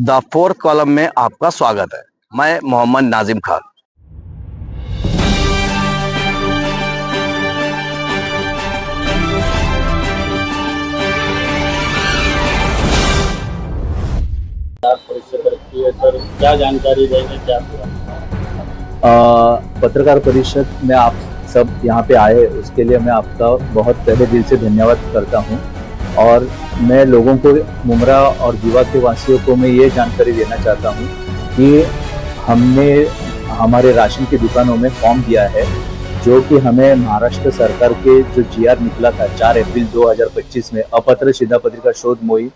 The fourth column में आपका स्वागत है। मैं मोहम्मद नाजिम खान। परिषद रखी है सर, क्या जानकारी देंगे, क्या पूरा? पत्रकार परिषद में आप सब यहाँ पे आए, उसके लिए मैं आपका बहुत तहे दिल से धन्यवाद करता हूँ। और मैं लोगों को, मुमरा और दीवा के वासियों को मैं ये जानकारी देना चाहता हूँ कि हमने हमारे राशन की दुकानों में फॉर्म दिया है, जो कि हमें महाराष्ट्र सरकार के जो जीआर निकला था 4 अप्रैल 2025 में अपात्र शिधापत्रिका शोध मोहीम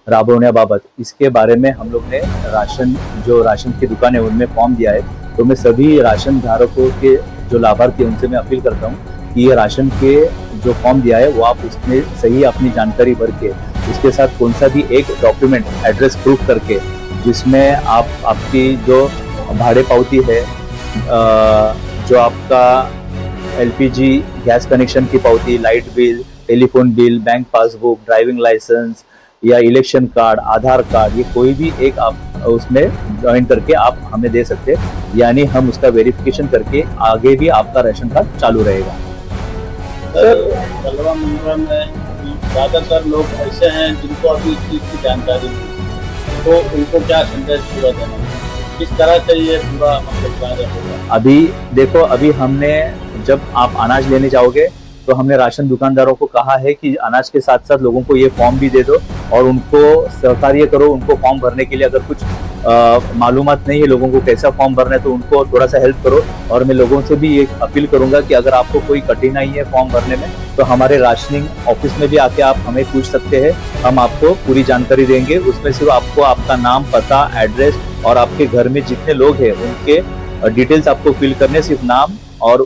राबवण्याबाबत, इसके बारे में हम लोग ने राशन की दुकान है उनमें फॉर्म दिया है। तो मैं सभी राशन धारकों के जो लाभार्थी उनसे मैं अपील करता हूँ कि ये राशन के जो फॉर्म दिया है वो आप उसमें सही अपनी जानकारी भर के, उसके साथ कौन सा भी एक डॉक्यूमेंट एड्रेस प्रूफ करके, जिसमें आपकी जो भाड़े पावती है, जो आपका एलपीजी गैस कनेक्शन की पावती, light bill, telephone bill, bank passbook, driving licence या इलेक्शन कार्ड, आधार कार्ड, ये कोई भी एक आप उसमें ज्वाइन करके आप हमें दे सकते हैं। यानी हम उसका वेरिफिकेशन करके आगे भी आपका राशन कार्ड चालू रहेगा। सर, बलवा मुमरा में ज़्यादातर लोग ऐसे हैं जिनको अभी इस चीज़ की जानकारी नहीं, तो उनको क्या संदेश पूरा देना, किस तरह से ये पूरा मतलब कार्य होगा? अभी देखो, अभी हमने, जब आप अनाज लेने जाओगे तो हमने राशन दुकानदारों को कहा है कि अनाज के साथ साथ लोगों को ये फॉर्म भी दे दो और उनको सहकार्य करो। उनको फॉर्म भरने के लिए अगर कुछ मालूमात नहीं है लोगों को कैसा फॉर्म भरना है, तो उनको थोड़ा सा हेल्प करो। और मैं लोगों से भी ये अपील करूंगा कि अगर आपको कोई कठिनाई है फॉर्म भरने में, तो हमारे राशनिंग ऑफिस में भी आके आप हमें पूछ सकते हैं, हम आपको पूरी जानकारी देंगे। उसमें सिर्फ आपको आपका नाम, पता, एड्रेस और आपके घर में जितने लोग हैं उनके डिटेल्स आपको फिल करने, सिर्फ नाम और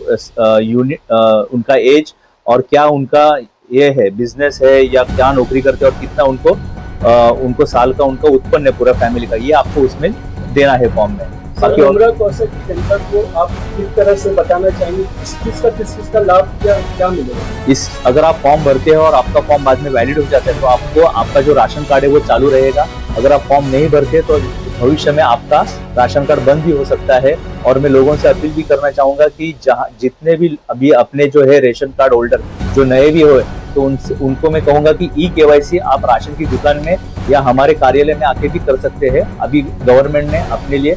उनका एज और क्या उनका ये है, बिजनेस है या क्या नौकरी करते हैं और कितना उनको साल का उनका उत्पन्न है पूरा फैमिली का, ये आपको उसमें देना है फॉर्म में। बाकी मुमरा कौशल की जनता को आप किस तरह से बताना चाहेंगे, किस चीज का लाभ क्या मिलेगा? अगर आप फॉर्म भरते हैं और आपका फॉर्म बाद में वैलिड हो जाता है, तो आपको आपका जो राशन कार्ड है वो चालू रहेगा। अगर आप फॉर्म नहीं भरते तो भविष्य में आपका राशन कार्ड बंद भी हो सकता है। और मैं लोगों से अपील भी करना चाहूंगा कि जितने भी अभी अपने जो है रेशन कार्ड होल्डर जो नए भी हो, तो उनको मैं कहूंगा कि ई-केवाईसी आप राशन की दुकान में या हमारे कार्यालय में आके भी कर सकते हैं। अभी गवर्नमेंट ने अपने लिए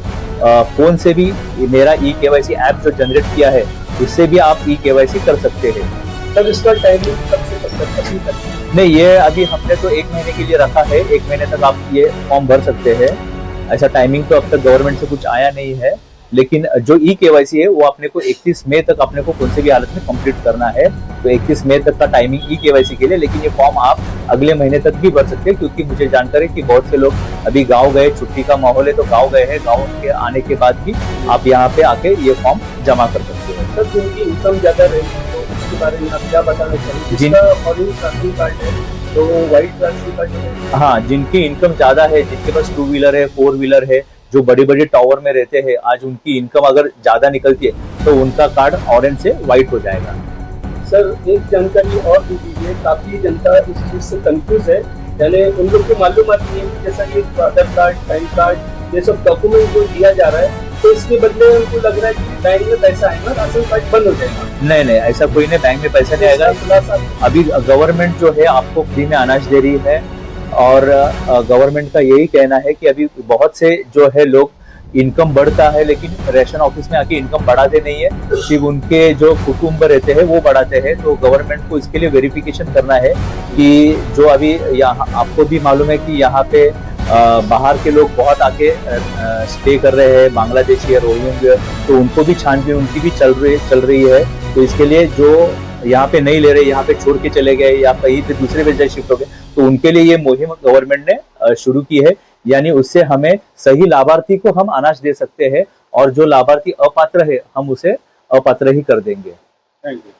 फोन से भी मेरा ई-केवाईसी ऐप जो जनरेट किया है, उससे भी आप ई-केवाईसी कर सकते हैं। तब इसका टाइमिंग कब से कब तक? नहीं, ये अभी हमने तो 1 महीने के लिए रखा है। 1 महीने तक आप ये फॉर्म भर सकते हैं। ऐसा टाइमिंग तो अब तक गवर्नमेंट से कुछ आया नहीं है, लेकिन जो ई-केवाईसी है वो अपने को 31 मई तक अपने को कौन से भी हालत में कंप्लीट करना है। तो 31 मई तक का टाइमिंग ई-केवाईसी के लिए, लेकिन ये फॉर्म आप अगले महीने तक भी भर सकते हैं, क्योंकि मुझे जानकारी है कि बहुत से लोग अभी गांव गए, छुट्टी का माहौल है तो गांव गए हैं। गांव के आने के बाद भी आप यहाँ पे आके ये फॉर्म जमा कर सकते हैं। सर, जिनकी इनकम ज्यादा रहेगी तो उसके बारे में आप क्या बताना चाहिए? जिनका ऑरेंज राशन कार्ड है तो व्हाइट राशन कार्ड है? हाँ, जिनकी इनकम ज्यादा है, जिनके पास 2 व्हीलर है, 4 व्हीलर है, जो बड़ी बड़ी टावर में रहते हैं, आज उनकी इनकम अगर ज्यादा निकलती है तो उनका कार्ड ऑरेंज से व्हाइट हो जाएगा। सर, एक जानकारी और भी दीजिए, काफी जनता इस चीज से कंफ्यूज है, यानी उन लोग को मालूम नहीं है कि जैसा कि आधार कार्ड, पैन कार्ड, ये सब डॉक्यूमेंट जो दिया जा रहा है, तो इसके बदले उनको लग रहा है कि बैंक में पैसा आएगा, राशन कार्ड बंद हो जाएगा। नहीं, ऐसा कोई नहीं, बैंक में पैसा नहीं आएगा। अभी गवर्नमेंट जो है आपको फ्री में अनाज दे रही है, और गवर्नमेंट का यही कहना है कि अभी बहुत से जो है लोग इनकम बढ़ता है, लेकिन रेशन ऑफिस में आके इनकम बढ़ाते नहीं है, सिर्फ उनके जो कुटुंब रहते हैं वो बढ़ाते हैं। तो गवर्नमेंट को इसके लिए वेरिफिकेशन करना है कि जो अभी यहाँ आपको भी मालूम है कि यहाँ पे बाहर के लोग बहुत आके स्टे कर रहे हैं, बांग्लादेशी है, रोहिंग्या, तो उनको भी छानबीन उनकी भी चल रही है। तो इसके लिए जो यहाँ पे नहीं ले रहे, यहाँ पे छोड़ के चले गए या कहीं पे दूसरे पे शिफ्ट हो गए, तो उनके लिए ये मुहिम गवर्नमेंट ने शुरू की है। यानी उससे हमें सही लाभार्थी को हम अनाज दे सकते हैं, और जो लाभार्थी अपात्र है हम उसे अपात्र ही कर देंगे। Thank you.